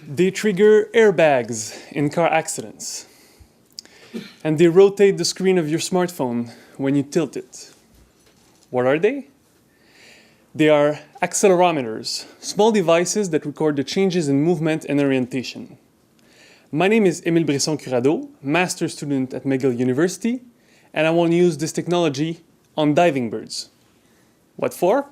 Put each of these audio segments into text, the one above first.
They trigger airbags in car accidents. And they rotate the screen of your smartphone when you tilt it. What are they? They are accelerometers, small devices that record the changes in movement and orientation. My name is Brisson-Curadeau, master student at McGill University, and I want to use this technology on diving birds. What for?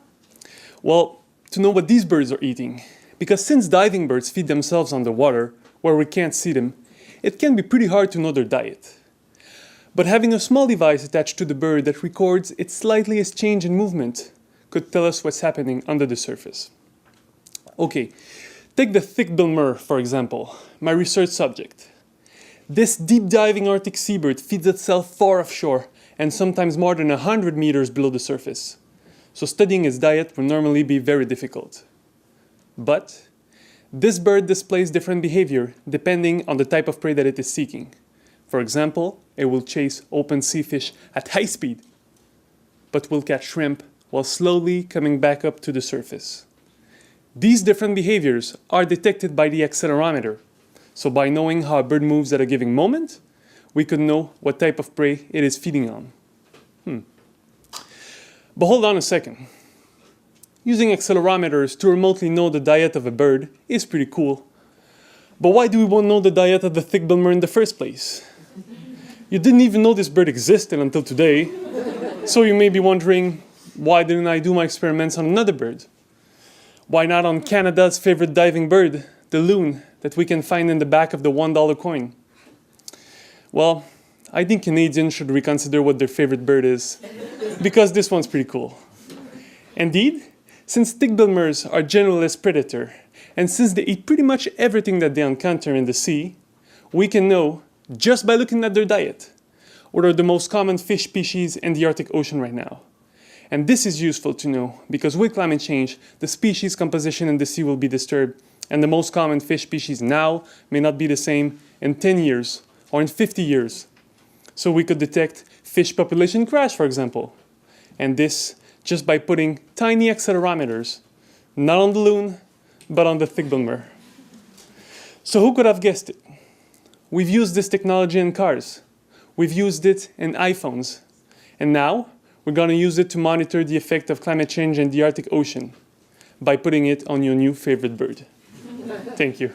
Well, to know what these birds are eating. Because since diving birds feed themselves underwater, where we can't see them, it can be pretty hard to know their diet. But having a small device attached to the bird that records its slightest change in movement could tell us what's happening under the surface. Okay, take the thick-billed murre, for example, my research subject. This deep-diving Arctic seabird feeds itself far offshore and sometimes more than 100 meters below the surface. So studying its diet would normally be very difficult. But this bird displays different behavior depending on the type of prey that it is seeking. For example, it will chase open sea fish at high speed, but will catch shrimp while slowly coming back up to the surface. These different behaviors are detected by the accelerometer. So by knowing how a bird moves at a given moment, we could know what type of prey it is feeding on. But hold on a second. Using accelerometers to remotely know the diet of a bird is pretty cool. But why do we want to know the diet of the thick-billed murre in the first place? You didn't even know this bird existed until today. So you may be wondering, why didn't I do my experiments on another bird? Why not on Canada's favorite diving bird, the loon, that we can find in the back of the $1 coin? Well, I think Canadians should reconsider what their favorite bird is, because this one's pretty cool. Indeed, since thick-billed murres are generalist predator, and since they eat pretty much everything that they encounter in the sea, we can know, just by looking at their diet, what are the most common fish species in the Arctic Ocean right now. And this is useful to know, because with climate change, the species composition in the sea will be disturbed, and the most common fish species now may not be the same in 10 years or in 50 years. So we could detect fish population crash, for example. And this just by putting tiny accelerometers, not on the loon, but on the thick-billed murre. So who could have guessed it? We've used this technology in cars. We've used it in iPhones. And now, we're going to use it to monitor the effect of climate change in the Arctic Ocean by putting it on your new favorite bird. Thank you.